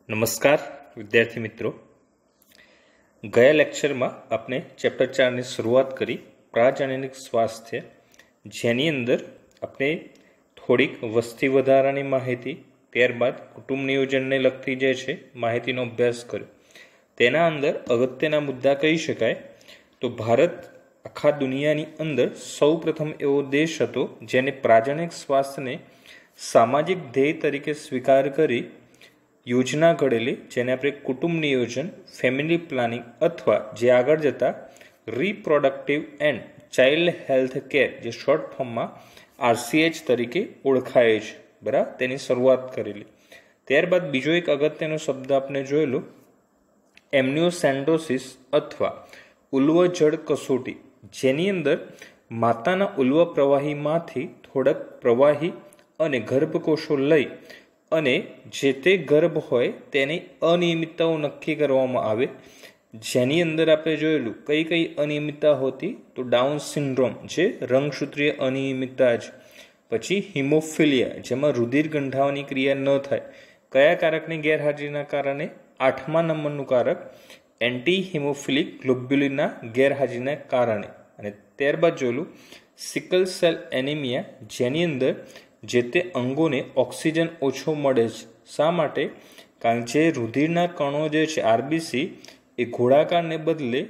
નમસ્કાર વિદ્યાર્થી મિત્રો, ગયા લેક્ચરમાં આપણે ચેપ્ટર 4ની શરૂઆત કરી પ્રાજનનિક સ્વાસ્થ્ય, જેની અંદર આપણે થોડીક વસ્તી વધારાની માહિતી, ત્યારબાદ કુટુંબ નિયોજનને લગતી જે છે માહિતીનો અભ્યાસ કર્યો. તેના અંદર અગત્યના મુદ્દા કહી શકાય તો ભારત આખા દુનિયાની અંદર સૌ પ્રથમ એવો દેશ હતો જેને પ્રાજનનિક સ્વાસ્થ્યને સામાજિક ધ્યેય તરીકે સ્વીકાર કરી યોજના ઘડેલી, જેને આપણે કુટુંબ નિયોજન, ફેમિલી પ્લાનિંગ અથવા જે આગળ જતા reproductive and child health care, જે શોર્ટ ફોર્મમાં RCH તરીકે ઓળખાય છે, બરાબર, તેની શરૂઆત કરેલી. ત્યારબાદ બીજો એક અગત્યનો શબ્દ આપણે જોયેલો એમ્નિયોસેન્ટોસિસ અથવા ઉલ્વ જળ કસોટી, જેની અંદર માતાના ઉલ્વ પ્રવાહીમાંથી થોડાક પ્રવાહી અને ગર્ભકોષો લઈ અને જે તે ગર્ભ હોય તેની અનિયમિતતાઓ નક્કી કરવામાં આવે, જેની અંદર આપણે જોયેલું કઈ કઈ અનિયમિતતા હોતી તો ડાઉન સિન્ડ્રોમ, જે રંગસૂત્રીય અનિયમિતતા છે, પછી હિમોફિલિયા, જેમાં રુધિર ગંઠાવાની ક્રિયા ન થાય, કયા કારકની ગેરહાજરીના કારણે 8મા નંબરનું કારક એન્ટી હિમોફિલિક ગ્લોબ્યુલિનના ગેરહાજરીના કારણે. અને ત્યારબાદ જોયેલું સિકલ સેલ એનિમિયા, જેની અંદર જે તે અંગોને ઓક્સિજન ઓછો મળે છે. શા માટે? કારણ કે જે રુધિરના કણો જે છે RBC એ ગોળાકારને બદલે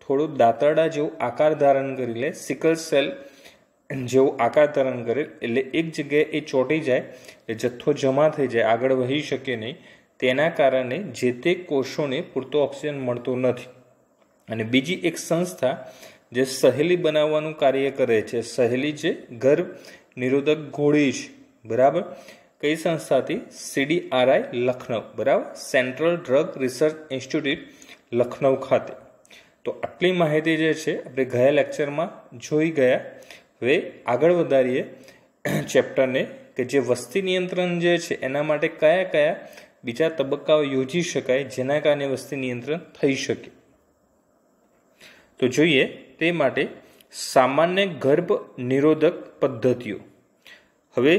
થોડો દાંતરડા જેવો આકાર ધારણ કરી લે, સિકલ સેલ જેવો આકાર ધારણ કરે, એટલે એક જગ્યાએ એ ચોંટી જાય, એ જથ્થો જમા થઈ જાય, આગળ વહી શકે નહીં. તેના કારણે જે તે કોષોને પૂરતો ઓક્સિજન મળતો નથી. અને બીજી એક સંસ્થા જે સહેલી બનાવવાનું કાર્ય કરે છે, સહેલી જે ગર્ભ નિરોધક ગોળી છે, બરાબર, કઈ સંસ્થાથી? CDRI લખનઉ, બરાબર, central drug research institute Lucknow ખાતે. તો આટલી માહિતી જે છે આપણે ગયા લેક્ચરમાં જોઈ ગયા. હવે આગળ વધારીએ ચેપ્ટરને કે જે વસ્તી નિયંત્રણ જે છે એના માટે કયા કયા બીજા તબક્કાઓ યોજી શકાય જેના કારણે વસ્તી નિયંત્રણ થઈ શકે. તો જોઈએ તે માટે સામાન્ય ગર્ભ નિરોધક પદ્ધતિઓ. હવે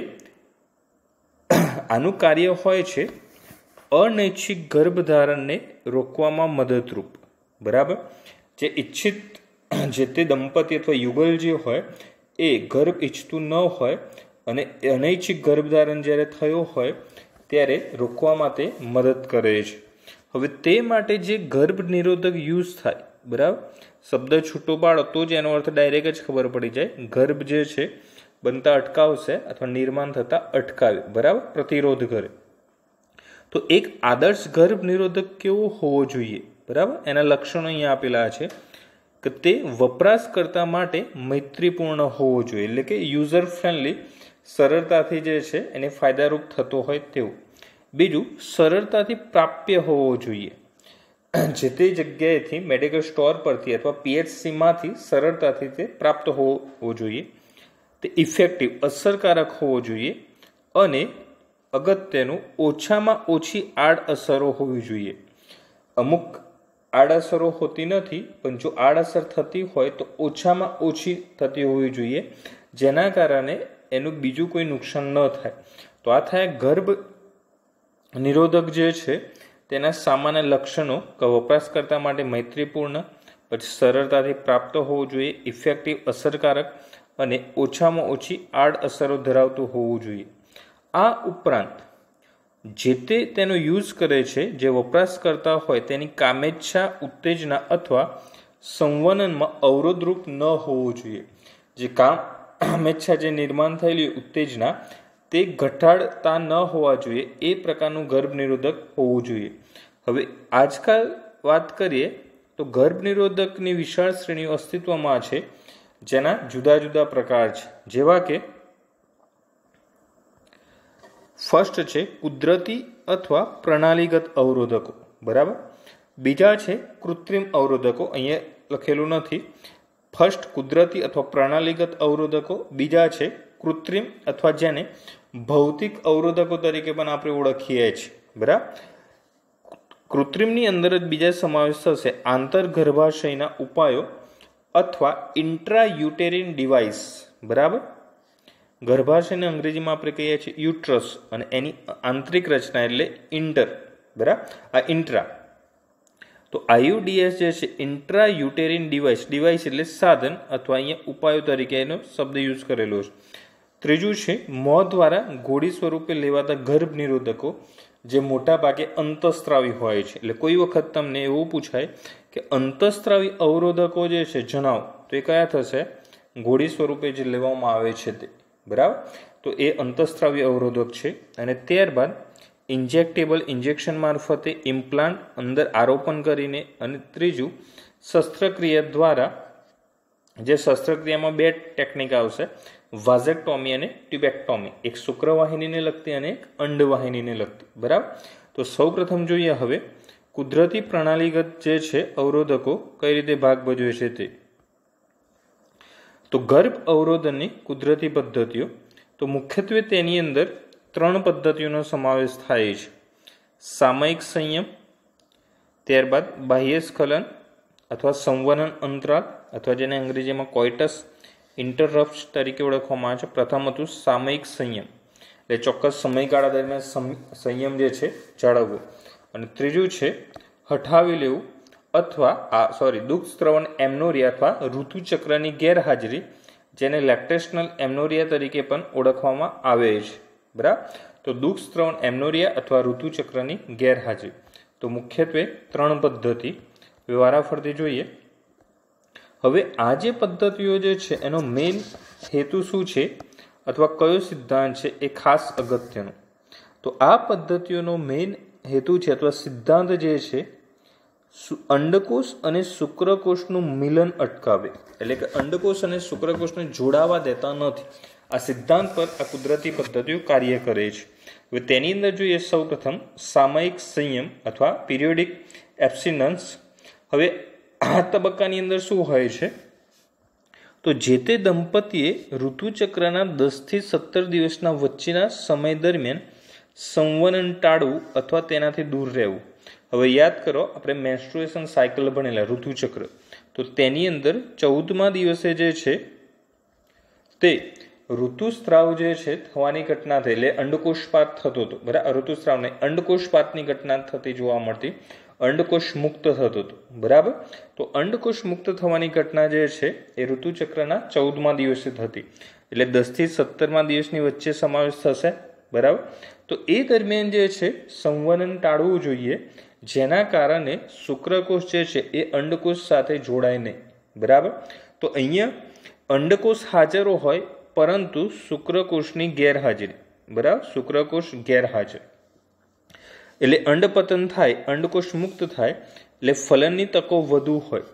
આનું કાર્ય હોય છે અનૈચ્છિક ગર્ભધારણને રોકવામાં મદદરૂપ, બરાબર. જે ઈચ્છિત જે તે દંપતી અથવા યુગલ જે હોય એ ગર્ભ ઈચ્છતું ન હોય અને અનૈચ્છિક ગર્ભધારણ જ્યારે થયો હોય ત્યારે રોકવા માટે મદદ કરે છે. હવે તે માટે જે ગર્ભ નિરોધક યુઝ થાય, બરાબર, શબ્દ છૂટો પાડો તો જ એનો અર્થ ડાયરેક્ટ જ ખબર પડી જાય. ગર્ભ જે છે બનતા અટકાવશે અથવા નિર્માણ થતા અટકાવે, બરાબર, પ્રતિરોધ કરે. તો એક આદર્શ ગર્ભ નિરોધક કેવો હોવો જોઈએ, બરાબર, એના લક્ષણો અહીંયા આપેલા છે કે તે વપરાશકર્તા માટે મૈત્રીપૂર્ણ હોવો જોઈએ, એટલે કે યુઝર ફ્રેન્ડલી, સરળતાથી જે છે એને ફાયદારૂપ થતો હોય તેવું. બીજું, સરળતાથી પ્રાપ્ય હોવો જોઈએ, જે તે જગ્યાએથી મેડિકલ સ્ટોર પરથી અથવા PHCમાંથી સરળતાથી તે પ્રાપ્ત હોવો જોઈએ. તે ઇફેક્ટિવ, અસરકારક હોવો જોઈએ અને અગત્યનું ઓછામાં ઓછી આડઅસરો હોવી જોઈએ. અમુક આડઅસરો હોતી નથી, પણ જો આડઅસર થતી હોય તો ઓછામાં ઓછી થતી હોવી જોઈએ, જેના કારણે એનું બીજું કોઈ નુકસાન ન થાય. તો આ થાય ગર્ભ નિરોધક જે છે તેના સામાન્ય લક્ષણો કે વપરાશકર્તા માટે મૈત્રીપૂર્ણ, પછી સરળતાથી પ્રાપ્ત હોવું જોઈએ, ઇફેક્ટિવ, અસરકારક અને ઓછામાં ઓછી આડઅસરો ધરાવતું હોવું જોઈએ. આ ઉપરાંત જે તે તેનો યુઝ કરે છે જે વપરાશકર્તા હોય તેની કામેચ્છા ઉત્તેજના અથવા સંવનનમાં અવરોધરૂપ ન હોવું જોઈએ. જે કામેચ્છા જે નિર્માણ થયેલી ઉત્તેજના તે ઘટાડતા ન હોવા જોઈએ, એ પ્રકારનું ગર્ભ નિરોધક હોવું જોઈએ. હવે આજકાલ વાત કરીએ તો ગર્ભ નિરોધકની વિશાળ શ્રેણીઓ અસ્તિત્વમાં છે, જેના જુદા જુદા પ્રકાર છે. જેવા કે ફર્સ્ટ છે કુદરતી અથવા પ્રણાલીગત અવરોધકો, બરાબર. બીજા છે કૃત્રિમ અવરોધકો, અહીંયા લખેલું નથી. ફર્સ્ટ કુદરતી અથવા પ્રણાલીગત અવરોધકો, બીજા છે કૃત્રિમ અથવા જેને ભૌતિક અવરોધકો તરીકે પણ આપણે ઓળખીએ છીએ, બરાબર. કૃત્રિમની અંદર જ બીજા સમાવેશ થશે આંતરગર્ભાશયના ઉપાયો અથવા ઇન્ટ્રાયુટેરિન ડિવાઇસ, બરાબર. ગર્ભાશયને અંગ્રેજીમાં આપણે કહીએ છીએ યુટ્રસ અને એની આંતરિક રચના એટલે ઇન્ટર, બરાબર. આ ઇન્ટ્રા, તો IUDs જે છે ઇન્ટ્રા યુટેરિન ડિવાઇસ, ડિવાઇસ એટલે સાધન અથવા અહીંયા ઉપાયો તરીકે એનો શબ્દ યુઝ કરેલો છે. ત્રીજું છે મોં દ્વારા ગોળી સ્વરૂપે લેવાતા ગર્ભ નિરોધકો જે મોટા ભાગે અંતઃસ્ત્રાવી હોય છે. એટલે કોઈ વખત તમને એવું પૂછાય કે અંતઃસ્ત્રાવી અવરોધકો જે છે જણાવો, તો એ કયા થશે? ગોળી સ્વરૂપે જે લેવામાં આવે છે તે. બરાબર. તો એ અંતઃસ્ત્રાવી અવરોધક છે. અને ત્યારબાદ ઇન્જેક્ટેબલ, ઇન્જેક્શન મારફતે ઇમ્પ્લાન્ટ અંદર આરોપણ કરીને, અને ત્રીજું શસ્ત્રક્રિયા દ્વારા, જે શસ્ત્રક્રિયામાં બે ટેકનિક આવશે, વાઝેક્ટોમી અને ટ્યુબેક્ટોમી, એક શુક્રવાહિનીને લગતી અને એક અંડવાહિનીને લગતી. બરાબર. તો સૌ પ્રથમ જોઈએ હવે કુદરતી પ્રણાલીગત જે છે અવરોધકો કઈ રીતે ભાગ ભજવે છે તે. તો ગર્ભ અવરોધનની કુદરતી પદ્ધતિઓ, તો મુખ્યત્વે તેની અંદર 3 પદ્ધતિઓનો સમાવેશ થાય છે. સામયિક સંયમ, ત્યારબાદ બાહ્ય સ્ખલન અથવા સંવનન અંતરાલ, અથવા જેને અંગ્રેજીમાં કોઇટસ ઇન્ટરપ્ટ્સ તરીકે ઓળખવામાં આવે છે. પ્રથમ હતું સામયિક સંયમ, એટલે ચોક્કસ સમયગાળા દરમિયાન સંયમ જે છે જાળવવો. અને ત્રીજું છે હઠાવી લેવું અથવા દુઃખ સ્ત્રવણ એમનોરિયા અથવા ઋતુચક્રની ગેરહાજરી, જેને લેક્ટેશનલ એમનોરિયા તરીકે પણ ઓળખવામાં આવે છે. બરાબર. તો દુઃખ સ્ત્રવણ એમનોરિયા અથવા ઋતુચક્રની ગેરહાજરી. તો મુખ્યત્વે 3 પદ્ધતિ વારાફરતી જોઈએ. હવે આ જે પદ્ધતિઓ જે છે એનો મેઇન હેતુ શું છે અથવા કયો સિદ્ધાંત છે એ ખાસ અગત્યનો. તો આ પદ્ધતિઓનો મેઇન હેતુ છે અથવા સિદ્ધાંત જે છે અંડકોષ અને શુક્રકોષનું મિલન અટકાવે, એટલે કે અંડકોષ અને શુક્રકોષને જોડાવા દેતા નથી. આ સિદ્ધાંત પર આ કુદરતી પદ્ધતિઓ કાર્ય કરે છે. હવે તેની અંદર જોઈએ સૌ પ્રથમ સામયિક સંયમ અથવા પિરિયોડિક એબ્સ્ટિનન્સ. હવે આ તબક્કાની અંદર શું હોય છે? તો જે તે દંપતીએ ઋતુચક્રના 10 થી 17 દિવસના વચ્ચેના સમય દરમિયાન સંવનન ટાળવું અથવા તેનાથી દૂર રહેવું. હવે યાદ કરો, આપણે મેન્સ્ટ્રુએશન સાયકલ ભણેલા, ઋતુચક્ર, તો તેની અંદર 14મા દિવસે જે છે તે ઋતુસ્ત્રાવ જે છે થવાની ઘટના થઈ, એટલે અંડકોષપાત થતો હતો. બરાબર. ઋતુસ્ત્રાવ નહીં, અંડકોષપાતની ઘટના થતી જોવા મળતી, અંડકોષ મુક્ત થતો હતો. બરાબર. તો અંડકોષ મુક્ત થવાની ઘટના જે છે એ ઋતુચક્રના 14મા દિવસે થતી, એટલે 10 થી 17મા દિવસની વચ્ચે સમાવેશ થશે. બરાબર. તો એ દરમિયાન જે છે સંવનન ટાળવું જોઈએ, જેના કારણે શુક્રકોષ જે છે એ અંડકોષ સાથે જોડાય નહીં. બરાબર. તો અહીંયા અંડકોષ હાજર હોય પરંતુ શુક્રકોષની ગેરહાજરી. બરાબર. શુક્રકોષ ગેરહાજર એટલે અંડપતન થાય, અંડકોષ મુક્ત થાય, એટલે ફલનની તકો વધુ હોય,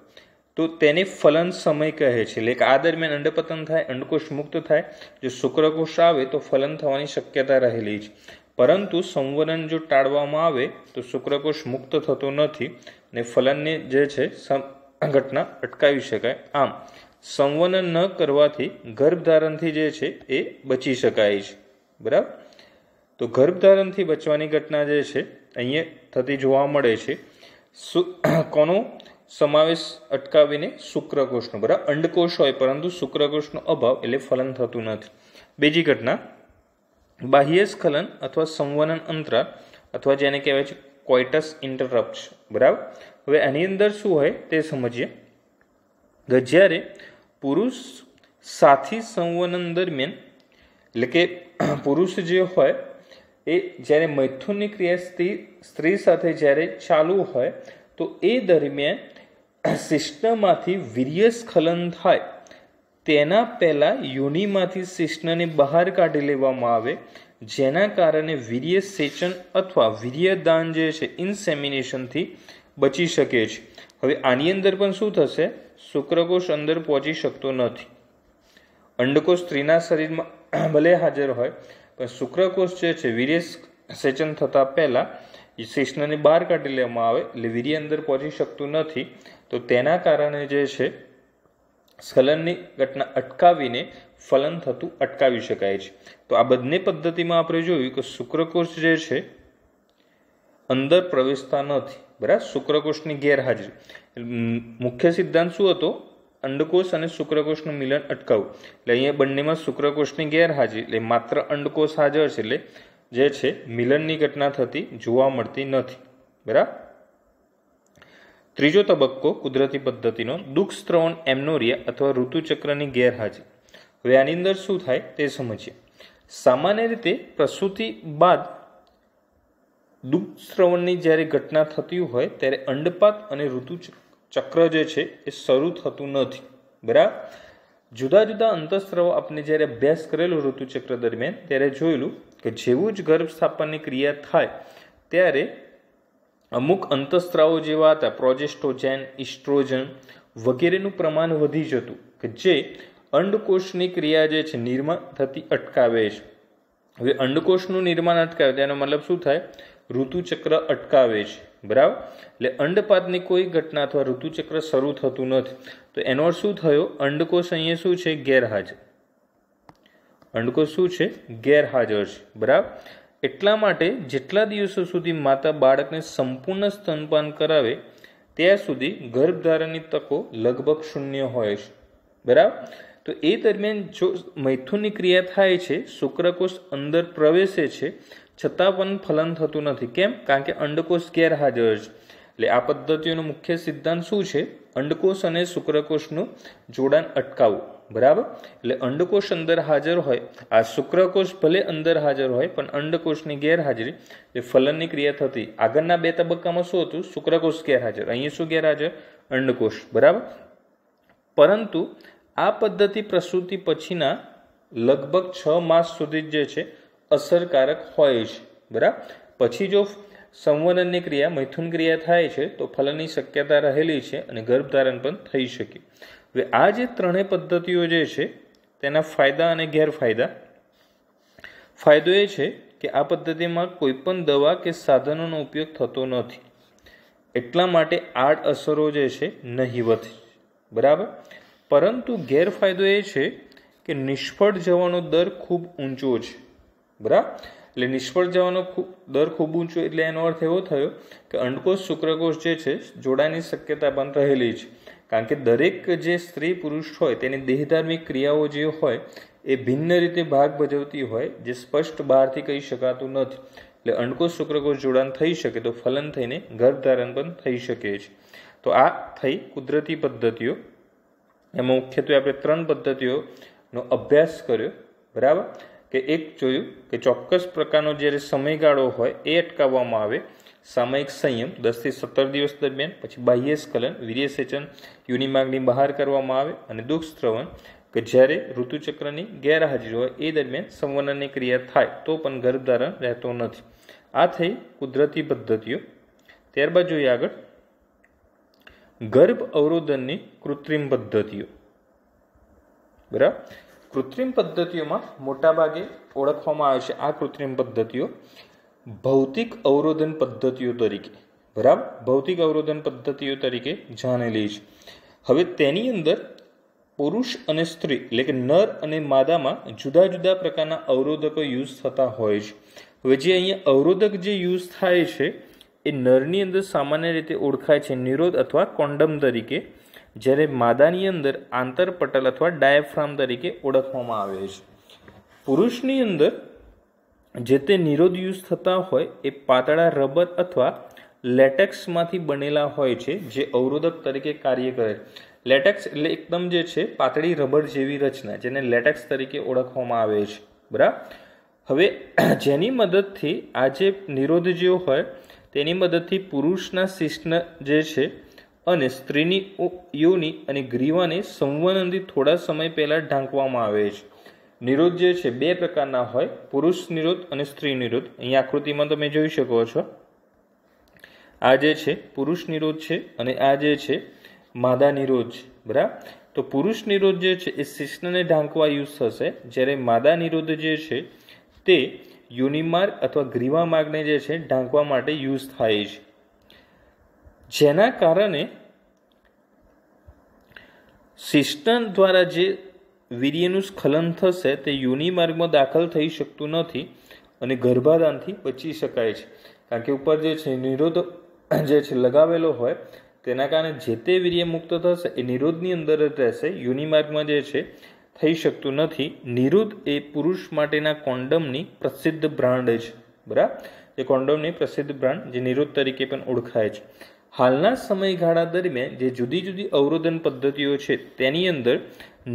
તો તેને ફલન સમય કહે છે. એટલે કે આ દરમિયાન અંડપતન થાય, અંડકોષ મુક્ત થાય, જો શુક્રકોષ આવે તો ફલન થવાની શક્યતા રહેલી છે. પરંતુ સંવનન જો ટાળવામાં આવે તો શુક્રકોષ મુક્ત થતો નથી અને ફલનની જે છે ઘટના અટકાવી શકાય. આમ સંવનન ન કરવાથી ગર્ભધારણથી જે છે એ બચી શકાય છે. બરાબર. તો ગર્ભધારણથી બચવાની ઘટના જે છે અહીંયા થતી જોવા મળે છે. કોનો સમાવેશ અટકાવીને? શુક્રકોષનો. બરાબર. અંડકોષ હોય પરંતુ શુક્રકોષનો અભાવ, એટલે ફલન થતું નથી. બીજી ઘટના બાહ્ય સ્ખલન અથવા સંવનન અંતરાલ, અથવા જેને કહેવાય છે કોઇટસ ઇન્ટરપ્ટ્સ. બરાબર. હવે આની અંદર શું હોય તે સમજીએ. જ્યારે પુરુષ સાથી સંવનન દરમિયાન, એટલે કે પુરુષ જે હોય એ જ્યારે મૈથુનની ક્રિયા સ્ત્રી સાથે જ્યારે ચાલુ હોય તો એ દરમિયાન શિશ્નમાંથી વીર્યસ્ખલન થાય તેના પહેલાં યોનિમાંથી શિશ્નને બહાર કાઢી લેવામાં આવે, જેના કારણે વીર્ય સેચન અથવા વીર્યદાન જે છે ઇન્સેમિનેશનથી બચી શકે છે. હવે આની અંદર પણ શું થશે? શુક્રકોષ અંદર પહોંચી શકતો નથી. અંડકોષ સ્ત્રીના શરીરમાં ભલે હાજર હોય પણ શુક્રકોષ જે છે વીર્ય સેચન થતાં પહેલાં શિશ્નને બહાર કાઢી લેવામાં આવે, એટલે વીર્ય અંદર પહોંચી શકતું નથી. તો તેના કારણે જે છે સ્ખલનની ઘટના અટકાવીને ફલન થતું અટકાવી શકાય છે. તો આ બંને પદ્ધતિમાં આપણે જોયું કે શુક્રકોષ જે છે અંદર પ્રવેશતા નથી. બરાબર. શુક્રકોષની ગેરહાજરી. મુખ્ય સિદ્ધાંત શું હતો? અંડકોષ અને શુક્રકોષનું મિલન અટકાવવું. એટલે અહીંયા બંનેમાં શુક્રકોષની ગેરહાજરી, એટલે માત્ર અંડકોષ હાજર છે, એટલે જે છે મિલનની ઘટના થતી જોવા મળતી નથી. બરાબર. ત્રીજો તબક્કો કુદરતી પદ્ધતિનો દુઃખ સ્ત્રવણ એમનોરિયા અથવા ઋતુચક્રની ગેરહાજરી. હવે આની અંદર શું થાય તે સમજીએ. સામાન્ય રીતે પ્રસૂતિ બાદ દુઃખ સ્ત્રવણની જ્યારે ઘટના થતી હોય ત્યારે અંડપાત અને ઋતુચક્ર જે છે એ શરૂ થતું નથી. બરાબર. જુદા જુદા અંતઃસ્ત્રાવો આપણે જ્યારે અભ્યાસ કરેલો ઋતુચક્ર દરમિયાન ત્યારે જોયેલું કે જેવું જ ગર્ભ સ્થાપનની ક્રિયા થાય ત્યારે અમુક અંતઃસ્ત્રાવો જેવા હતા પ્રોજેસ્ટ્રોજેન, ઇસ્ટ્રોજન વગેરેનું પ્રમાણ વધી જતું કે જે અંડકોષની ક્રિયા જે છે નિર્માણ થતી અટકાવે છે. હવે અંડકોષનું નિર્માણ અટકાવે તેનો મતલબ શું થાય? ઋતુચક્ર અટકાવે છે. બરાબર. એટલે અંડપાતની કોઈ ઘટના અથવા ઋતુચક્ર શરૂ થતું નથી. તો એનો અર્થ શું થયો? અંડકોષ અહીંયા શું છે? ગેરહાજર. અંડકોષ શું છે? ગેરહાજર છે. બરાબર. એટલા માટે જેટલા દિવસો સુધી માતા બાળકને સંપૂર્ણ સ્તનપાન કરાવે ત્યાં સુધી ગર્ભધારણની તકો લગભગ શૂન્ય હોય છે. બરાબર. તો એ દરમિયાન જો મૈથુનની ક્રિયા થાય છે, શુક્રકોષ અંદર પ્રવેશે છે, છતાં પણ ફલન થતું નથી. કેમ? કારણ કે અંડકોષ ગેરહાજર છે. એટલે આ પદ્ધતિઓનો મુખ્ય સિદ્ધાંત શું છે? અંડકોષ અને શુક્રકોષનું જોડાણ અટકાવવું. બરાબર. એટલે અંડકોષ અંદર હાજર હોય, આ શુક્રકોષ ભલે અંદર હાજર હોય પણ અંડકોષની ગેરહાજરી એ ફલનની ક્રિયા થતી. આગળના બે તબક્કામાં શું હતું? શુક્રકોષ ગેરહાજર. અહીંયા શું ગેરહાજર? અંડકોષ. બરાબર. પરંતુ આ પદ્ધતિ પ્રસૂતિ પછીના લગભગ 6 માસ સુધી જે છે અસરકારક હોય છે. બરાબર. પછી જો સંવનનની ક્રિયા મૈથુન ક્રિયા થાય છે તો ફલનની શક્યતા રહેલી છે અને ગર્ભધારણ પણ થઈ શકે. હવે આ જે ત્રણેય પદ્ધતિઓ જે છે તેના ફાયદા અને ગેરફાયદા. ફાયદો એ છે કે આ પદ્ધતિમાં કોઈ પણ દવા કે સાધનોનો ઉપયોગ થતો નથી. એટલા માટે આડઅસરો જે છે નહિવત. બરાબર. પરંતુ ગેરફાયદો એ છે કે નિષ્ફળ જવાનો દર ખૂબ ઊંચો છે. બરાબર. એટલે નિષ્ફળ જવાનો દર ખૂબ ઊંચો એટલે એનો અર્થ એવો થયો કે અંડકોષ શુક્રકોષ જે છે જોડાની શક્યતા પણ રહેલી છે. કારણ કે દરેક જે સ્ત્રી પુરુષ હોય તેની દેહધાર્મિક ક્રિયાઓ જે હોય એ ભિન્ન રીતે ભાગ ભજવતી હોય જે સ્પષ્ટ બહારથી કહી શકાતું નથી. એટલે અંડકોષ શુક્રકોષ જોડાણ થઈ શકે તો ફલન થઈને ગર્ભધારણ પણ થઈ શકે છે. તો આ થઈ કુદરતી પદ્ધતિઓ. એમાં મુખ્યત્વે આપણે 3 પદ્ધતિઓનો અભ્યાસ કર્યો. બરાબર. કે એક જોયું કે ચોક્કસ પ્રકારનો જ્યારે સમયગાળો હોય એ અટકાવવામાં આવે. સામયિક સંયમ 10 થી 17 દિવસ દરમિયાન, પછી બાહ્ય સ્ખલન, વીર્યસેચન, યોનિમાર્ગની બહાર કરવામાં આવે અને દુઃખ સ્ત્રવણ કે જ્યારે ઋતુચક્રની ગેરહાજરી હોય એ દરમિયાન સંવનનની ક્રિયા થાય તો પણ ગર્ભધારણ રહેતો નથી. આ થઈ કુદરતી પદ્ધતિઓ. ત્યારબાદ જોઈએ આગળ ગર્ભ અવરોધનની કૃત્રિમ પદ્ધતિઓ. બરાબર. કૃત્રિમ પદ્ધતિઓમાં મોટાભાગે ઓળખવામાં આવે છે આ કૃત્રિમ પદ્ધતિઓ ભૌતિક અવરોધન પદ્ધતિઓ તરીકે. બરાબર. ભૌતિક અવરોધન પદ્ધતિઓ તરીકે જાણેલી છે. હવે તેની અંદર પુરુષ અને સ્ત્રી એટલે કે નર અને માદામાં જુદા જુદા પ્રકારના અવરોધકો યુઝ થતા હોય છે. હવે જે અહીંયા અવરોધક જે યુઝ થાય છે એ નરની અંદર સામાન્ય રીતે ઓળખાય છે નિરોધ અથવા કોન્ડમ તરીકે, જ્યારે માદાની અંદર આંતરપટલ અથવા ડાયાફ્રામ તરીકે ઓળખવામાં આવે છે. પુરુષની અંદર જે તે નિરોધ યુઝ થતા હોય એ પાતળા રબર અથવા લેટેક્સમાંથી બનેલા હોય છે જે અવરોધક તરીકે કાર્ય કરે. લેટેક્સ એટલે એકદમ જે છે પાતળી રબર જેવી રચના જેને લેટેક્સ તરીકે ઓળખવામાં આવે છે. બરાબર. હવે જેની મદદથી આ જે નિરોધ જે હોય તેની મદદથી પુરુષના શિશ્ન જે છે અને સ્ત્રીની યોનિ અને ગ્રીવાને સંવનનથી થોડા સમય પહેલાં ઢાંકવામાં આવે છે. નિરોધ જે છે 2 પ્રકારના હોય, પુરુષ નિરોધ અને સ્ત્રી નિરોધ. અહીં આકૃતિમાં તમે જોઈ શકો છો. આ જે છે પુરુષ નિરોધ છે અને આ જે છે માદા નિરોધ છે. બરાબર. તો પુરુષ નિરોધ જે છે એ શિશ્નને ઢાંકવા યુઝ થશે, જ્યારે માદા નિરોધ જે છે તે યોનિમાર્ગ અથવા ગ્રીવા માર્ગને જે છે ઢાંકવા માટે યુઝ થાય છે. જેના કારણે શિશ્ન દ્વારા જે વીર્યનું સ્ખલન થશે તે યોનિમાર્ગમાં દાખલ થઈ શકતું નથી અને ગર્ભાધાનથી બચી શકાય છે. કારણ કે ઉપર જે છે નિરોધ જે છે લગાવેલો હોય તેના કારણે જે તે વીર્ય મુક્ત થશે એ નિરોધની અંદર જ રહેશે, યોનિમાર્ગમાં જે છે થઈ શકતું નથી. નિરોધ એ પુરુષ માટેના કોન્ડમની પ્રસિદ્ધ બ્રાન્ડ છે. બરાબર. જે કોન્ડોમની પ્રસિદ્ધ બ્રાન્ડ જે નિરોધ તરીકે પણ ઓળખાય છે. હાલના સમયગાળા દરમિયાન જે જુદી જુદી અવરોધન પદ્ધતિઓ છે તેની અંદર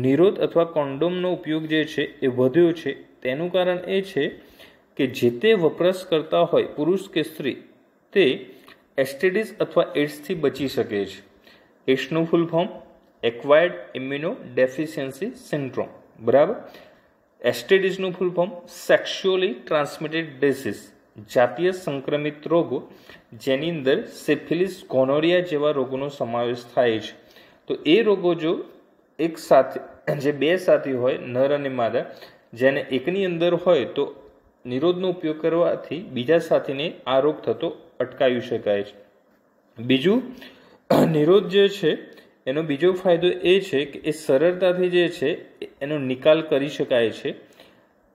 નિરોધ અથવા કોન્ડોમનો ઉપયોગ જે છે એ વધ્યો છે. તેનું કારણ એ છે કે જે તે વપરાશ કરતા હોય પુરુષ કે સ્ત્રી તે એસટીડીઝ અથવા એડ્સથી બચી શકે છે. એડ્સનું full form acquired immunodeficiency syndrome, બરાબર. એસટીડીઝનું full form sexually transmitted disease, જાતીય સંક્રમિત રોગો, જેની અંદર સિફિલિસ, ગોનોરિયા જેવા રોગોનો સમાવેશ થાય છે. તો એ રોગો જો એક સાથે જે બે સાથી હોય નર અને માદા, જેને એકની અંદર હોય તો નિરોધનો ઉપયોગ કરવાથી બીજા સાથીને આ રોગ થતો અટકાવી શકાય છે. બીજું, નિરોધ જે છે એનો બીજો ફાયદો એ છે કે એ સરળતાથી જે છે એનો નિકાલ કરી શકાય છે.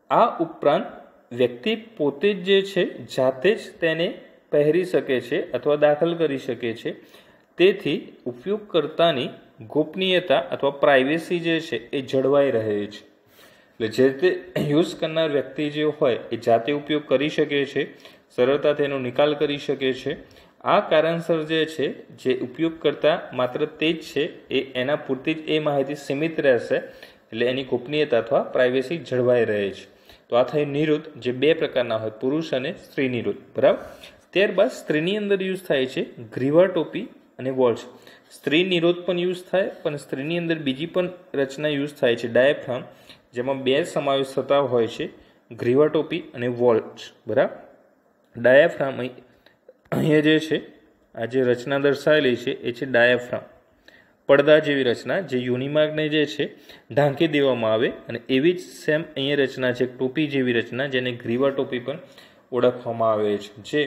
આ ઉપરાંત વ્યક્તિ પોતે જ જે છે જાતે જ તેને પહેરી શકે છે અથવા દાખલ કરી શકે છે. તેથી ઉપયોગકર્તાની ગોપનીયતા અથવા પ્રાઇવેસી જે છે એ જળવાઈ રહે છે. એટલે જે તે યુઝ કરનાર વ્યક્તિ જે હોય એ જાતે ઉપયોગ કરી શકે છે, સરળતાથી એનો નિકાલ કરી શકે છે. આ કારણસર જે છે જે ઉપયોગ કરતા માત્ર તે જ છે એ એના પૂરતી જ એ માહિતી સીમિત રહેશે, એટલે એની ગોપનીયતા અથવા પ્રાઇવેસી જળવાઈ રહે છે. તો આ થઈ નિરોધ જે બે પ્રકારના હોય, પુરુષ અને સ્ત્રી નિરોધ, બરાબર. ત્યારબાદ સ્ત્રીની અંદર યુઝ થાય છે ગ્રીવા ટોપી અને વોલ્સ. સ્ત્રી નિરોધ પણ યુઝ થાય, પણ સ્ત્રીની અંદર બીજી પણ રચના યુઝ થાય છે ડાયાફ્રામ, જેમાં બે સમાવેશ થતા હોય છે, ગ્રીવા ટોપી અને વોલ્સ, બરાબર. ડાયાફ્રામ અહીંયા જે છે આ જે રચના દર્શાવેલી છે એ છે ડાયાફ્રામ, પડદા જેવી રચના જે યુનિમાર્ગને જે છે ઢાંકી દેવામાં આવે, અને એવી જ સેમ અહીંયા રચના છે ટોપી જેવી રચના જેને ગ્રીવા ટોપી પણ ઓળખવામાં આવે છે, જે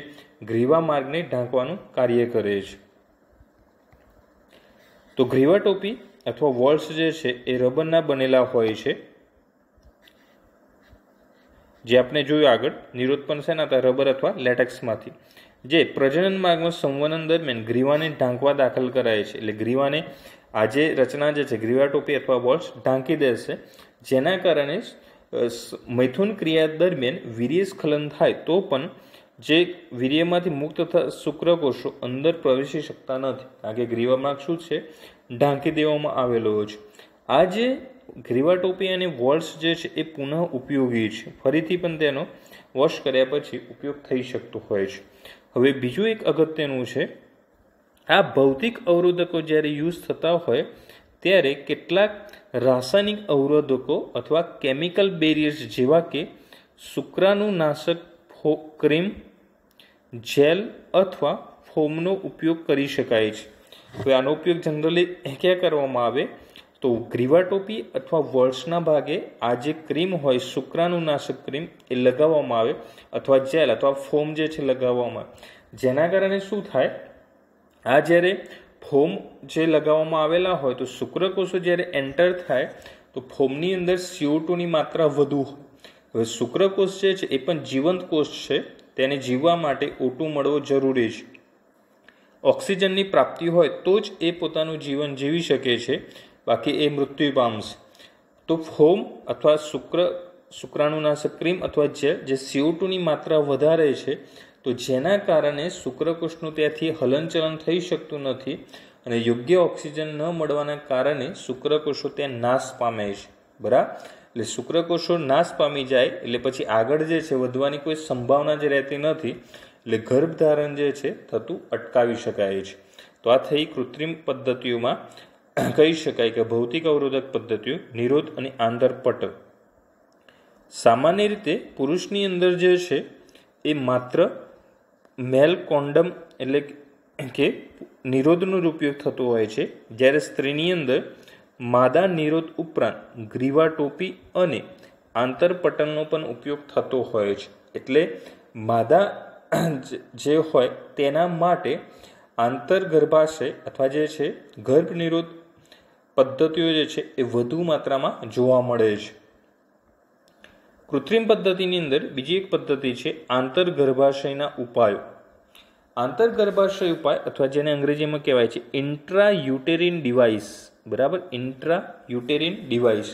ગ્રીવા માર્ગને ઢાંકવાનું કાર્ય કરે છે. તો ગ્રીવા ટોપી અથવા વોલ્સ જે છે એ રબરના બનેલા હોય છે, જે આપણે જોયું આગળ. નિરોધ પણ છે ને રબર અથવા લેટેક્સમાંથી, જે પ્રજનન માર્ગમાં સંવનન દરમિયાન ગ્રીવાને ઢાંકવા દાખલ કરાય છે. એટલે ગ્રીવાને આ જે રચના જે છે ગ્રીવા ટોપી અથવા વોલ્સ ઢાંકી દેશે, જેના કારણે મૈથુન ક્રિયા દરમિયાન વીર્યસ્ખલન થાય તો પણ જે વીર્યમાંથી મુક્ત થતા શુક્રકોષો અંદર પ્રવેશી શકતા નથી, કારણ કે ગ્રીવા માર્ગ શું છે ઢાંકી દેવામાં આવેલો છે. આ જે ગ્રીવા ટોપી અને વોલ્સ જે છે એ પુનઃ ઉપયોગી છે, ફરીથી પણ તેનો વોશ કર્યા પછી ઉપયોગ થઈ શકતો હોય છે. હવે બીજું એક અગત્યનું છે, આ ભૌતિક અવરોધકો જ્યારે યુઝ થતા હોય ત્યારે કેટલાક રાસાયણિક અવરોધકો અથવા કેમિકલ બેરિયર્સ જેવા કે શુક્રાણુનાશક ક્રીમ, જેલ અથવા ફોમનો ઉપયોગ કરી શકાય છે. હવે આનો ઉપયોગ જનરલી ક્યાં કરવામાં આવે તો ગ્રીવા ટોપી અથવા વોલ્સના ભાગે આ જે ક્રીમ હોય શુક્રાણુનાશક ક્રીમ એ લગાવવામાં આવે, અથવા જેલ અથવા ફોમ જે છે લગાવવામાં આવે. જેના કારણે શું થાય, આ જ્યારે ફોમ જે લગાવવામાં આવેલા હોય તો શુક્રકોષો જ્યારે એન્ટર થાય તો ફોમની અંદર CO2ની માત્રા વધુ હોય. હવે શુક્રકોષ જે છે એ પણ જીવંત કોષ છે, તેને જીવવા માટે O2 મળવો જરૂરી છે. ઓક્સિજનની પ્રાપ્તિ હોય તો જ એ પોતાનું જીવન જીવી શકે છે, બાકી એ મૃત્યુ પામશે. તો ફોમ અથવા શુક્રાણુનાશક ક્રીમ અથવા જેલ જે CO2ની માત્રા વધારે છે, તો જેના કારણે શુક્રકોષનું ત્યાંથી હલનચલન થઈ શકતું નથી, અને યોગ્ય ઓક્સિજન ન મળવાના કારણે શુક્રકોષો ત્યાં નાશ પામે છે, બરાબર. એટલે શુક્રકોષો નાશ પામી જાય એટલે પછી આગળ જે છે વધવાની કોઈ સંભાવના જ રહેતી નથી, એટલે ગર્ભધારણ જે છે થતું અટકાવી શકાય છે. તો આ થઈ કૃત્રિમ પદ્ધતિઓમાં કહી શકાય કે ભૌતિક અવરોધક પદ્ધતિઓ નિરોધ અને આંતરપટ. સામાન્ય રીતે પુરુષની અંદર જે છે એ માત્ર મેલ કોન્ડમ એટલે કે નિરોધનો ઉપયોગ થતો હોય છે, જ્યારે સ્ત્રીની અંદર માદા નિરોધ ઉપરાંત ગ્રીવા ટોપી અને આંતરપટનનો પણ ઉપયોગ થતો હોય છે. એટલે માદા જે હોય તેના માટે આંતરગર્ભાશય અથવા જે છે ગર્ભ નિરોધ પદ્ધતિઓ જે છે એ વધુ માત્રામાં જોવા મળે છે. કૃત્રિમ પદ્ધતિની અંદર બીજી એક પદ્ધતિ છે આંતરગર્ભાશયના ઉપાયો. આંતરગર્ભાશય ઉપાય અથવા જેને અંગ્રેજીમાં કહેવાય છે ઇન્ટ્રાયુટેરિન ડિવાઇસ, બરાબર, ઇન્ટ્રાયુટેરિન ડિવાઇસ,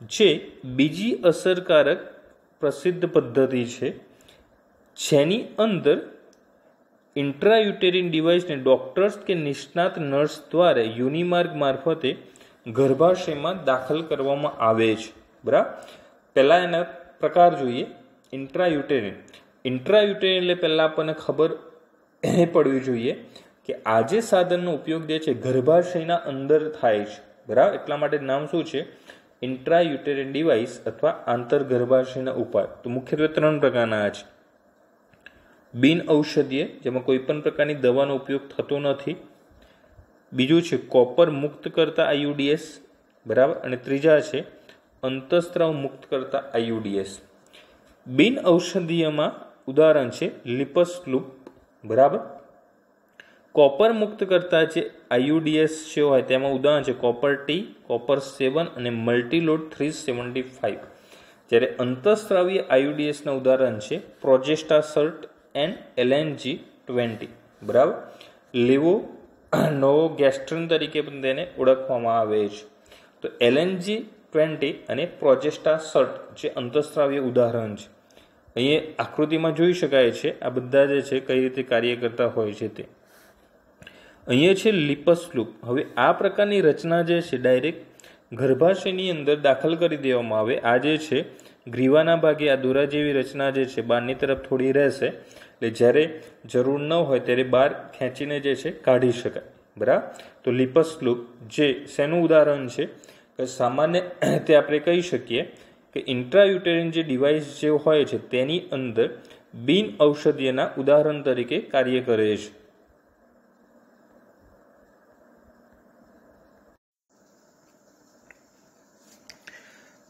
જે બીજી અસરકારક પ્રસિદ્ધ પદ્ધતિ છે, જેની અંદર ઇન્ટ્રાયુટેરિન ડિવાઇસને ડોક્ટર્સ કે નિષ્ણાત નર્સ દ્વારા યુનિમાર્ગ મારફતે ગર્ભાશયમાં દાખલ કરવામાં આવે છે. બરાબર. પહેલાં એના પ્રકાર જોઈએ. ઇન્ટ્રાયુટેરિન એટલે પહેલાં આપણને ખબર એ પડવી જોઈએ કે આ જે સાધનનો ઉપયોગ જે છે ગર્ભાશયના અંદર થાય છે. બરાબર. એટલા માટે નામ શું છે? ઇન્ટ્રાયુટેરિન ડિવાઇસ અથવા આંતરગર્ભાશયના ઉપાય. તો મુખ્યત્વે 3 પ્રકારના છે. બિન ઔષધીય, જેમાં કોઈ પણ પ્રકારની દવાનો ઉપયોગ થતો નથી. બીજું છે કોપર મુક્ત કરતા આયુડીએસ. બરાબર. અને ત્રીજા છે અંતઃસ્ત્રાવ મુક્ત કરતા આયુડીએસ. બિન ઔષધીયમાં ઉદાહરણ છે લિપસ લૂપ. બરાબર. કોપર મુક્ત કરતા જે આયુડીએસ જે હોય તેમાં ઉદાહરણ છે કોપર ટી, કોપર 7 અને મલ્ટીલોડ 375. જ્યારે અંતઃસ્ત્રાવીય આયુડીએસના ઉદાહરણ છે પ્રોજેસ્ટા સર્ટ એન્ડ LNG-20. બરાબર. લેવો નવો ગેસ્ટ્રન તરીકે પણ તેને ઓળખવામાં આવે છે. તો LNG-20 અને પ્રોજેસ્ટા સર્ટ જે અંતઃસ્ત્રાવીય ઉદાહરણ છે. અહીંયા આકૃતિમાં જોઈ શકાય છે આ બધા જે છે કઈ રીતે કાર્ય કરતા હોય છે તે. અહીંયા છે લિપસ લૂપ. હવે આ પ્રકારની રચના જે છે ડાયરેક્ટ ગર્ભાશયની અંદર દાખલ કરી દેવામાં આવે. આ જે છે ગ્રીવાના ભાગે આ દોરા જેવી રચના જે છે બહારની તરફ થોડી રહેશે, એટલે જ્યારે જરૂર ન હોય ત્યારે બહાર ખેંચીને જે છે કાઢી શકાય. બરાબર. તો લિપસ લૂપ જે શેનું ઉદાહરણ છે કે સામાન્ય રીતે આપણે કહી શકીએ કે ઇન્ટ્રાયુટેરિન જે ડિવાઇસ જે હોય છે તેની અંદર બિન ઔષધીયના ઉદાહરણ તરીકે કાર્ય કરે છે.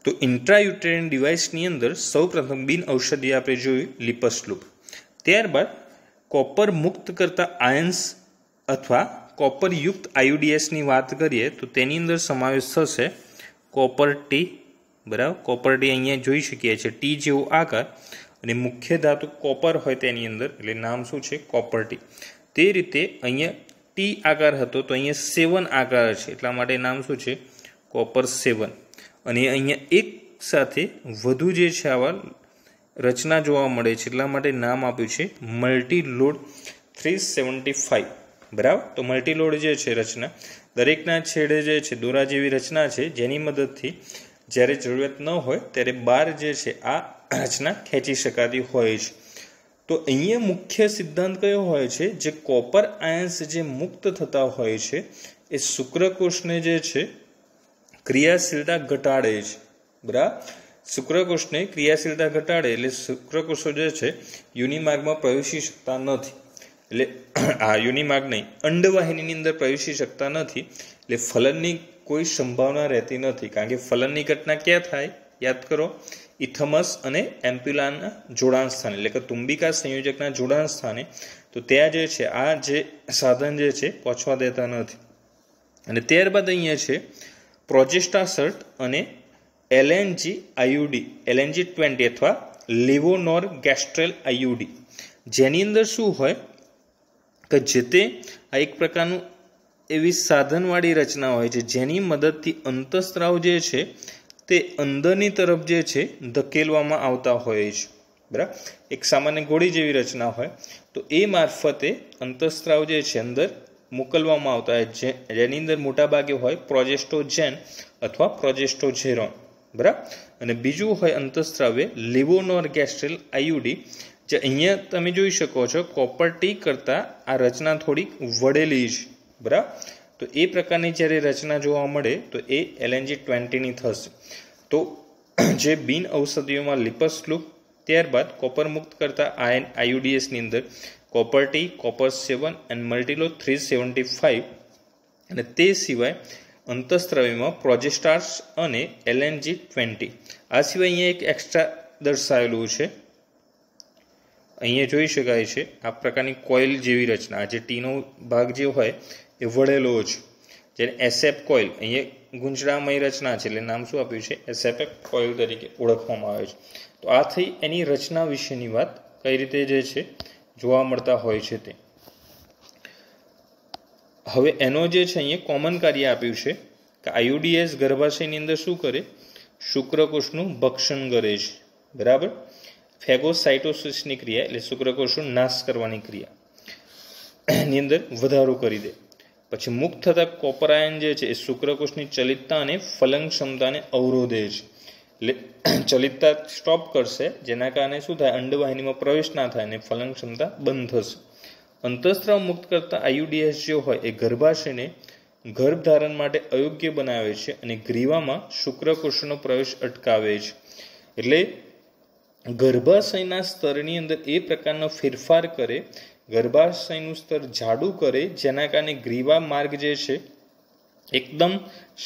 તો ઇન્ટ્રાયુટેરિન ડિવાઇસની અંદર સૌપ્રથમ બિન ઔષધીય આપણે જોયું લિપસ લૂપ. ત્યારબાદ કોપર મુક્ત કરતા આયન્સ અથવા કોપર યુક્ત આયુડીએસની વાત કરીએ તો તેની અંદર સમાવેશ થશે કોપર ટી. બરાબર. કોપર ટી અહીંયા જોઈ શકીએ છીએ ટી જેવો આકાર અને મુખ્ય ધાતુ કોપર હોય તેની અંદર, એટલે નામ શું છે? Copper T. તે રીતે અહીંયા ટી આકાર હતો તો અહીંયા 7 આકાર છે, એટલા માટે નામ શું છે? કોપર 7. અને અહીંયા એક સાથે વધુ જે છે આવા રચના જોવા મળે છે એટલા માટે નામ આપ્યું છે મલ્ટીલોડ 375. બરાબર. તો મલ્ટીલોડ જે છે રચના દરેકના છેડે જે છે દોરા જેવી રચના છે જેની મદદથી જ્યારે જરૂરિયાત ન હોય ત્યારે બહાર જે છે આ રચના ખેંચી શકાતી હોય છે. તો અહીંયા મુખ્ય સિદ્ધાંત કયો હોય છે? જે કોપર આયન્સ જે મુક્ત થતા હોય છે એ શુક્રકોષને જે છે ક્રિયાશીલતા ઘટાડે છે. બરાબર. શુક્રકોષને ક્રિયાશીલતા ઘટાડે એટલે શુક્રકોષો જે છે યુનિમાર્ગમાં પ્રવેશી શકતા નથી. એટલે આ યુનિમાર્ગ નહીં, અંડવાહિનીની અંદર પ્રવેશી શકતા નથી. એટલે ફલનની કોઈ સંભાવના રહેતી નથી, કારણ કે ફલનની ઘટના ક્યાં થાય? યાદ કરો, ઇથમસ અને એમ્પ્યુલાના જોડાણ સ્થાને, એટલે કે તુંબિકા સંયોજકના જોડાણ સ્થાને. તો ત્યાં જે છે આ જે સાધન જે છે પહોંચવા દેતા નથી. અને ત્યારબાદ અહીંયા છે પ્રોજેસ્ટા સર્ટ અને LNG-20 અથવા લેવોનોર ગેસ્ટ્રેલ આયુડી, જેની અંદર શું હોય કે જે તે આ એક પ્રકારનું એવી સાધનવાળી રચના હોય છે જેની મદદથી અંતઃસ્ત્રાવ જે છે તે અંદરની તરફ જે છે ધકેલવામાં આવતા હોય છે. બરાબર. એક સામાન્ય ગોળી જેવી રચના હોય તો એ મારફતે અંતઃસ્ત્રાવ જે છે અંદર મોકલવામાં આવતા હોય, જેની અંદર મોટાભાગે હોય પ્રોજેસ્ટોજેન અથવા પ્રોજેસ્ટોજેરોન. બરાબર. અને બીજું હોય અંતઃસ્ત્રાવ્ય લેવોનોર ગેસ્ટ્રેલ આયુડી, જે અહીંયા તમે જોઈ શકો છો કોપર ટી કરતાં આ રચના થોડીક વળેલી છે. બરાબર. તો એ પ્રકારની જ્યારે રચના જોવા મળે તો એ LNG-20ની થશે. તો જે બિન ઔષધિઓમાં લિપસ લૂપ, ત્યારબાદ કોપર મુક્ત કરતા આયુડીએસની અંદર કોપર ટી, કોપર 7 અને મલ્ટીલોડ 375, અને તે સિવાય અંતઃસ્ત્રાવીમાં પ્રોજેસ્ટાર્સ અને LNG-20. આ સિવાય અહીંયા એક એક્સ્ટ્રા દર્શાવેલું છે, અહીંયા જોઈ શકાય છે આ પ્રકારની કોઇલ જેવી રચના. જે ટીનો ભાગ જે હોય એ વળેલો છે, જેને એસેપ કોઇલ, અહીંયા ગુંજળામય રચના છે એટલે નામ શું આપ્યું છે? એસેપ કોઇલ તરીકે ઓળખવામાં આવે છે. તો આ થઈ એની રચના વિશેની વાત, કઈ રીતે જે છે જોવા મળતા હોય છે તે. હવે એનો જે છે અહીંયા કોમન કાર્ય આપ્યું છે કે આયુડીએસ ગર્ભાશયની અંદર શું કરે? શુક્રકોષનું ભક્ષણ કરે છે. બરાબર. ફેગોસાઇટોસિસની ક્રિયા એટલે શુક્રકોષો નાશ કરવાની ક્રિયાની અંદર વધારો કરી દે. પછી મુક્ત થતા કોપર આયન જે છે એ શુક્રકોષની ચલિતતા અને ફલન ક્ષમતાને અવરોધે છે. એટલે ચલિતતા સ્ટોપ કરશે, જેના કારણે શું થાય, અંડવાહિનીમાં પ્રવેશ ના થાય અને ફલન ક્ષમતા બંધ થશે. અંતઃસ્ત્રાવ મુક્ત કરતા આયુડીએસ જે હોય એ ગર્ભાશયને ગર્ભધારણ માટે અયોગ્ય બનાવે છે અને ગ્રીવામાં શુક્રકોષોનો પ્રવેશ અટકાવે છે. એટલે ગર્ભાશયના સ્તરની અંદર એ પ્રકારનો ફેરફાર કરે, ગર્ભાશયનું સ્તર જાડું કરે, જેના કારણે ગ્રીવા માર્ગ જે છે એકદમ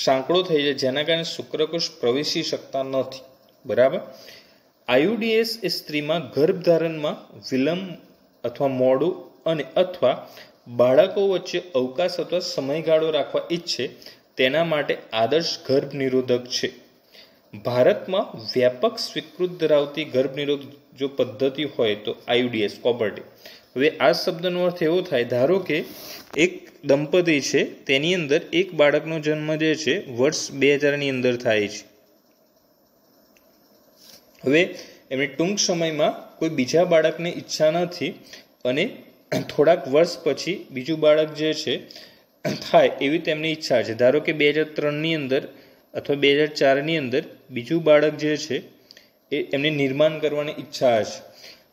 સાંકડો થઈ જાય, જેના કારણે શુક્રકોષ પ્રવેશી શકતા નથી. બરાબર. આયુડીએસ એ સ્ત્રીમાં ગર્ભધારણમાં વિલંબ અથવા મોડું અને અથવા બાળકો વચ્ચે અવકાશ અથવા સમયગાળો રાખવા ઈચ્છે તેના માટે આદર્શ ગર્ભ નિરોધક છે. ભારતમાં વ્યાપક સ્વીકૃત ધરાવતી ગર્ભ નિરોધક જો પદ્ધતિ હોય તો આયુડીએસ કોપરટી. હવે આ શબ્દનો અર્થ એવો થાય, ધારો કે એક દંપતી છે, તેની અંદર એક બાળકનો જન્મ જે છે વર્ષ 2000ની અંદર થાય છે. હવે એમની ટૂંક સમયમાં કોઈ બીજા બાળકને ઈચ્છા નથી અને થોડાક વર્ષ પછી બીજું બાળક જે છે થાય એવી તેમની ઈચ્છા છે. ધારો કે 2003ની અંદર અથવા 2004ની અંદર બીજું બાળક જે છે એ એમને નિર્માણ કરવાની ઈચ્છા છે.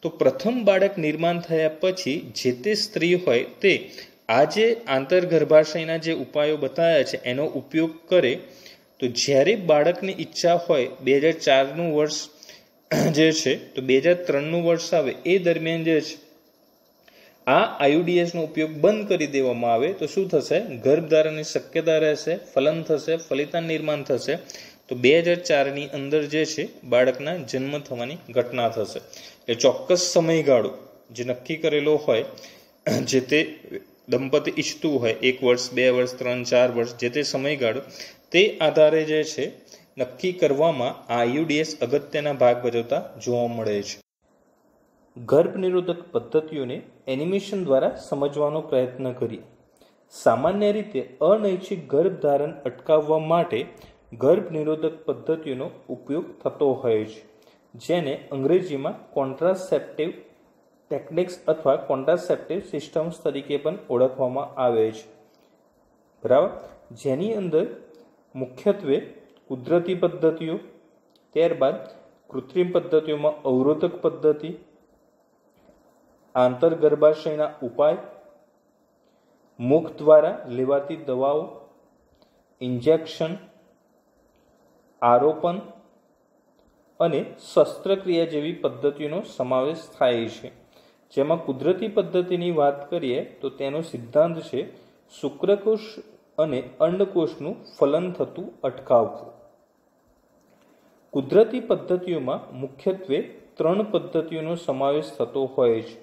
તો પ્રથમ બાળક નિર્માણ થયા પછી જે તે સ્ત્રી હોય તે આ જે આંતરગર્ભાશયના જે ઉપાયો બતાવ્યા છે એનો ઉપયોગ કરે, તો જ્યારે બાળકની ઈચ્છા હોય 2004નું વર્ષ જે છે તો 2003નું વર્ષ આવે એ દરમિયાન જે છે આ આયુડીએસનો ઉપયોગ બંધ કરી દેવામાં આવે તો શું થશે, ગર્ભધારણની શક્યતા રહેશે, ફલન થશે, ફલિતાન નિર્માણ થશે. તો 2004ની અંદર જે છે બાળકના જન્મ થવાની ઘટના થશે. એ ચોક્કસ સમયગાળો જે નક્કી કરેલો હોય, જે તે દંપતી ઈચ્છતું હોય, 1 વર્ષ, 2 વર્ષ, 3, 4 વર્ષ, જે તે સમયગાળો, તે આધારે જે છે નક્કી કરવામાં આ આયુડીએસ અગત્યના ભાગ ભજવતા જોવા મળે છે. ગર્ભ નિરોધક પદ્ધતિઓને એનિમેશન દ્વારા સમજવાનો પ્રયત્ન કરીએ. સામાન્ય રીતે અનૈચ્છિક ગર્ભધારણ અટકાવવા માટે ગર્ભ નિરોધક પદ્ધતિઓનો ઉપયોગ થતો હોય છે, જેને અંગ્રેજીમાં કોન્ટ્રાસેપ્ટિવ ટેકનિક્સ અથવા કોન્ટ્રાસેપ્ટિવ સિસ્ટમ્સ તરીકે પણ ઓળખવામાં આવે છે. બરાબર. જેની અંદર મુખ્યત્વે કુદરતી પદ્ધતિઓ, ત્યારબાદ કૃત્રિમ પદ્ધતિઓમાં અવરોધક પદ્ધતિ, આંતરગર્ભાશયના ઉપાય, મુખ દ્વારા લેવાતી દવાઓ, ઇન્જેક્શન, આરોપણ અને શસ્ત્રક્રિયા જેવી પદ્ધતિઓનો સમાવેશ થાય છે. જેમાં કુદરતી પદ્ધતિની વાત કરીએ તો તેનો સિદ્ધાંત છે શુક્રકોષ અને અંડકોષનું ફલન થતું અટકાવવું. કુદરતી પદ્ધતિઓમાં મુખ્યત્વે 3 પદ્ધતિઓનો સમાવેશ થતો હોય છે: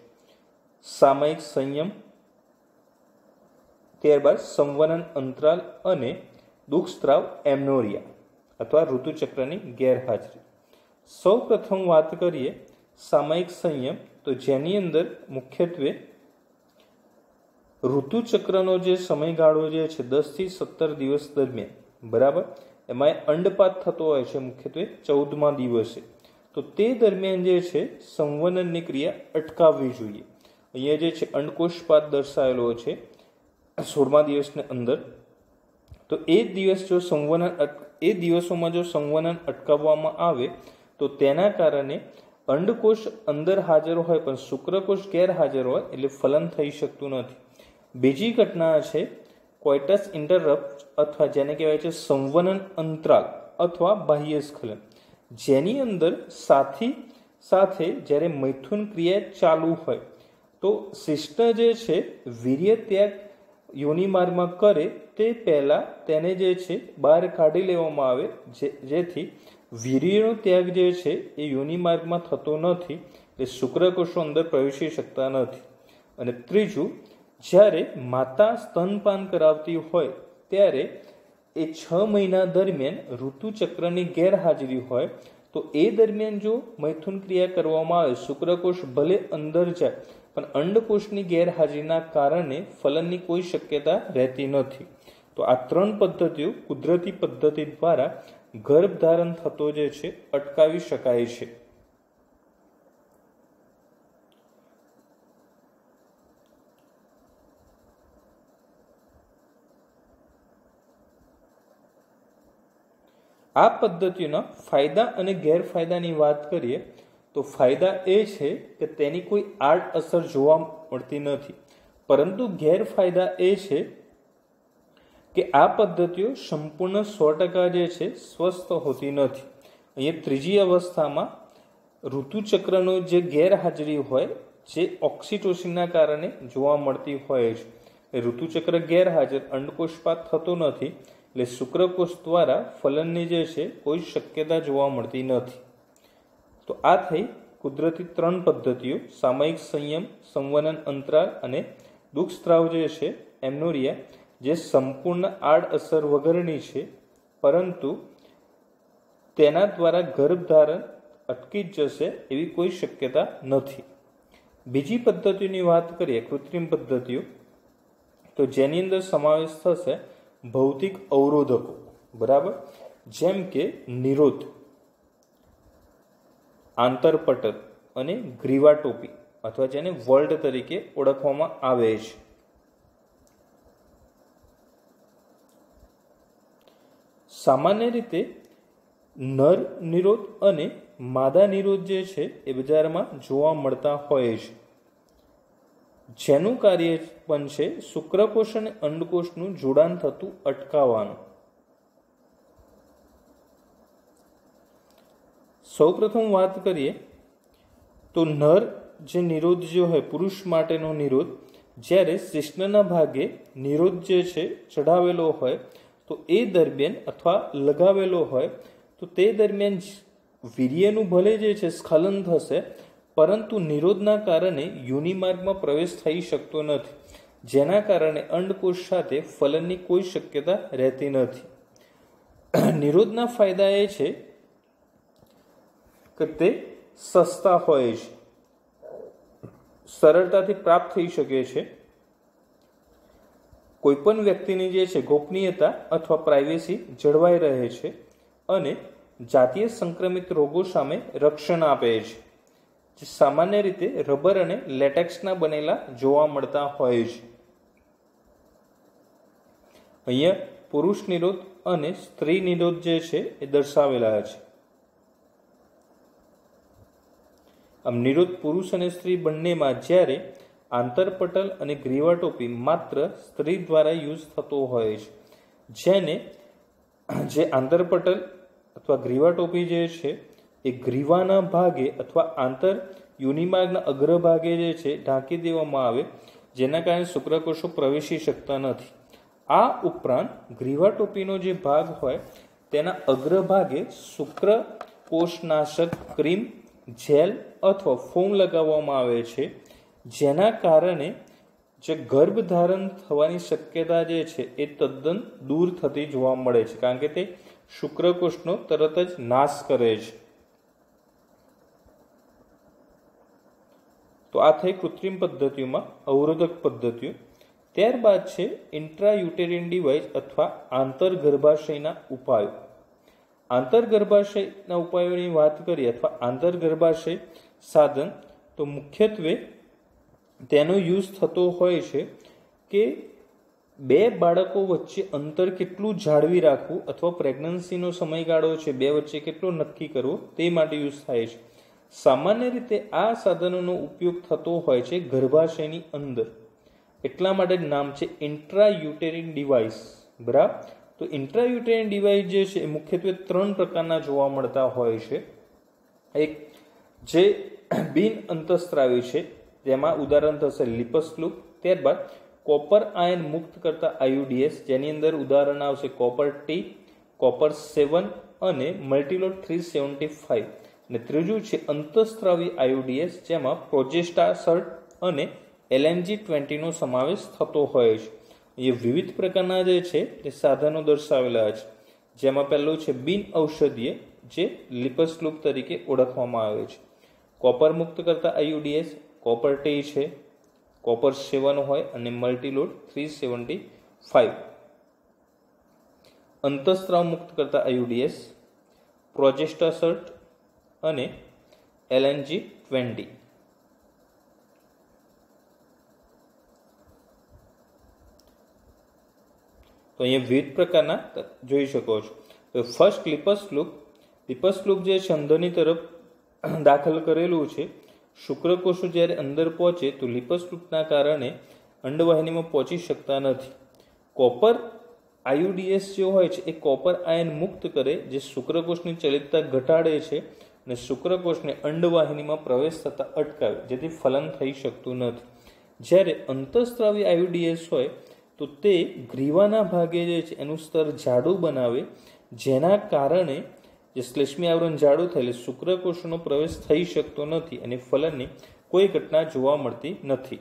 સામયિક સંયમ, ત્યારબાદ સંવનન અંતરાલ અને દુઃખસ્ત્રાવ એમનોરિયા અથવા ઋતુચક્રની ગેરહાજરી. સૌ પ્રથમ વાત કરીએ સામયિક સંયમ, તો જેની અંદર મુખ્યત્વે ઋતુચક્રનો જે સમયગાળો જે છે 10 થી 17 દિવસ દરમિયાન, બરાબર, એમાં અંડપાત થતો હોય છે મુખ્યત્વે 14મા દિવસે. તો તે દરમિયાન જે છે સંવનનની ક્રિયા અટકાવવી જોઈએ. અહીંયા જે છે અંડકોષપાત દર્શાવેલો છે 16મા દિવસની અંદર. તો એ દિવસ જો એ દિવસોમાં જો સંવનન અટકાવવામાં આવે તો તેના કારણે અંડકોષ અંદર હાજર હોય પણ શુક્રકોષ ગેરહાજર હોય, એટલે ફલન થઈ શકતું નથી. બીજી ઘટના છે કોઇટસ ઇન્ટરપ્ટ અથવા જેને કહેવાય છે સંવનન અંતરાલ અથવા બાહ્યસ્ખલન, જેની અંદર સાથે જ્યારે મૈથુન ક્રિયા ચાલુ હોય તો સિસ્ટર જે છે વીર્ય ત્યાગ યોનિમાર્ગમાં કરે તે પહેલાં તેને જે છે બહાર કાઢી લેવામાં આવે, જેથી વીર્યનો ત્યાગ જે છે એ યોનિમાર્ગમાં થતો નથી, એટલે શુક્રકોષો અંદર પ્રવેશી શકતા નથી. અને ત્રીજું, જ્યારે માતા સ્તનપાન કરાવતી હોય ત્યારે એ 6 મહિના દરમિયાન ઋતુચક્રની ગેરહાજરી હોય તો એ દરમિયાન જો મૈથુન ક્રિયા કરવામાં આવે, શુક્રકોષ ભલે અંદર જાય પણ અંડકોષની ગેરહાજરીના કારણે ફલનની કોઈ શક્યતા રહેતી નથી. તો આ 3 પદ્ધતિઓ કુદરતી પદ્ધતિ દ્વારા ગર્ભધારણ થતો જે છે અટકાવી શકાય છે. આ પદ્ધતિઓના ફાયદા અને ગેરફાયદાની વાત કરીએ તો ફાયદા એ છે કે તેની કોઈ આડઅસર જોવા મળતી નથી, પરંતુ ગેરફાયદા એ છે કે આ પદ્ધતિઓ સંપૂર્ણ 100% જે છે સ્વસ્થ હોતી નથી. અહીંયા ત્રીજી અવસ્થામાં ઋતુચક્રનો જે ગેરહાજરી હોય જે ઓક્સિટોસિનના કારણે જોવા મળતી હોય છે. ઋતુચક્ર ગેરહાજર, અંડકોષપાત થતો નથી, એટલે શુક્રકોષ દ્વારા ફલનની જે છે કોઈ શક્યતા જોવા મળતી નથી. તો આ થઈ કુદરતી 3 પદ્ધતિઓ: સામયિક સંયમ, સંવનન અંતરાલ અને દુઃખસ્ત્રાવ જે છે એમનોરિયા, જે સંપૂર્ણ આડઅસર વગરની છે, પરંતુ તેના દ્વારા ગર્ભધારણ અટકી જ જશે એવી કોઈ શક્યતા નથી. બીજી પદ્ધતિની વાત કરીએ, કૃત્રિમ પદ્ધતિઓ, તો જેની અંદર સમાવેશ થશે ભૌતિક અવરોધકો, બરાબર, જેમ કે નિરોધ, આંતરપટલ અને ગ્રીવાટોપી, અથવા જેને વર્લ્ડ તરીકે ઓળખવામાં આવે છે. સામાન્ય રીતે નર નિરોધ અને માદા નિરોધ જે છે એ બજારમાં જોવા મળતા હોય છે, જેનું કાર્ય પણ છે શુક્રકોષ અને અંડકોષનું જોડાણ થતું અટકાવવાનું. સૌપ્રથમ વાત કરીએ તો નર જે નિરોધ જે હોય, પુરુષ માટેનો નિરોધ, જ્યારે શિશ્નના ભાગે નિરોધ જે છે ચઢાવેલો હોય તો એ દરમિયાન અથવા લગાવેલો હોય તો તે દરમિયાન વીર્યનું ભલે જે છે સ્ખલન થશે, પરંતુ નિરોધના કારણે યોનિમાર્ગમાં પ્રવેશ થઈ શકતો નથી, જેના કારણે અંડકોષ સાથે ફલનની કોઈ શક્યતા રહેતી નથી. નિરોધના ફાયદા એ છે કે તે સસ્તા હોય છે, સરળતાથી પ્રાપ્ત થઈ શકે છે, કોઈપણ વ્યક્તિની જે છે ગોપનીયતા અથવા પ્રાઇવેસી જળવાઈ રહે છે અને જાતીય સંક્રમિત રોગો સામે રક્ષણ આપે છે, જે સામાન્ય રીતે રબર અને લેટેક્સના બનેલા જોવા મળતા હોય છે. અહીંયા પુરુષ નિરોધ અને સ્ત્રી નિરોધ જે છે એ દર્શાવેલા છે. આમ નિરોધ પુરુષ અને સ્ત્રી બંનેમાં, જ્યારે આંતરપટલ અને ગ્રીવાટોપી માત્ર સ્ત્રી દ્વારા યુઝ થતો હોય છે, જે આંતરપટલ અથવા ગ્રીવાટોપી જે છે એ ગ્રીવાના ભાગે અથવા આંતર યોનિમાર્ગના અગ્રભાગે જે છે ઢાંકી દેવામાં આવે, જેના કારણે શુક્રકોષો પ્રવેશી શકતા નથી. આ ઉપરાંત ગ્રીવાટોપીનો જે ભાગ હોય તેના અગ્રભાગે શુક્રકોષનાશક ક્રીમ, જેલ અથવા ફોમ લગાવવામાં આવે છે, જેના કારણે જે ગર્ભધારણ થવાની શક્યતા જે છે એ તદ્દન દૂર થતી જોવા મળે છે, કારણ કે તે શુક્રકોષનો તરત જ નાશ કરે છે. તો આ થઈ કૃત્રિમ પદ્ધતિઓમાં અવરોધક પદ્ધતિઓ. ત્યારબાદ છે ઇન્ટ્રાયુટેરિન ડિવાઇસ અથવા આંતરગર્ભાશયના ઉપાયો. આંતરગર્ભાશયના ઉપાયોની વાત કરીએ અથવા આંતરગર્ભાશય સાધન, તો મુખ્યત્વે તેનો યુઝ થતો હોય છે કે બે બાળકો વચ્ચે અંતર કેટલું જાળવી રાખવું અથવા પ્રેગ્નન્સીનો સમયગાળો છે બે વચ્ચે કેટલો નક્કી કરવો તે માટે યુઝ થાય છે. સામાન્ય રીતે આ સાધનોનો ઉપયોગ થતો હોય છે ગર્ભાશયની અંદર, એટલા માટે જ નામ છે ઇન્ટ્રાયુટેરિન ડિવાઇસ, બરાબર. તો ઇન્ટ્રાયુટેરિન ડિવાઇસ જે છે એ મુખ્યત્વે 3 પ્રકારના જોવા મળતા હોય છે. એક જે બિન અંતસ્ત્રાવી છે, તેમાં ઉદાહરણ થશે લિપસ લૂપ. ત્યારબાદ કોપર આયન મુક્ત કરતા આયુડીએસ, જેની અંદર ઉદાહરણ આવશે કોપર ટી, કોપર 7 અને મલ્ટીલોટ 375. અને ત્રીજું છે અંતસ્ત્રાવી આયુડીએસ, જેમાં પ્રોજેસ્ટાસર્ટ અને LNG-20 નો સમાવેશ થતો હોય છે. એ વિવિધ પ્રકારના જે છે તે સાધનો દર્શાવેલા છે, જેમાં પહેલું છે બિન ઔષધીય, જે લિપસ લૂપ તરીકે ઓળખવામાં આવે છે. કોપર મુક્ત કરતા આયુડીએસ કોપર ટી છે, કોપર 7 હોય અને મલ્ટીલોટ 375. અંતસ્ત્રાવ મુક્ત કરતા આયુડીએસ પ્રોજેસ્ટાસર્ટ અને LNG-20. તો અહીંયા વિવિધ પ્રકારના જોઈ શકો છો. તો ફર્સ્ટ લિપસ લૂપ જે છે અંદરની તરફ દાખલ કરેલું છે. શુક્રકોષો જ્યારે અંદર પહોંચે તો લિપસ લૂપના કારણે અંડવાહિનીમાં પહોંચી શકતા નથી. કોપર આયુડીએસ જે હોય છે એ કોપર આયન મુક્ત કરે, જે શુક્રકોષની ચલિતતા ઘટાડે છે અને શુક્રકોષને અંડવાહિનીમાં પ્રવેશ થતાં અટકાવે, જેથી ફલન થઈ શકતું નથી. જ્યારે અંતઃસ્ત્રાવી આયુડીએસ હોય તો તે ગ્રીવાના ભાગે જે છે એનું સ્તર જાડું બનાવે, જેના કારણે જે શ્લેષ્મી આવરણ જાડું થયેલ શુક્રકોષનો પ્રવેશ થઈ શકતો નથી અને ફલનની કોઈ ઘટના જોવા મળતી નથી.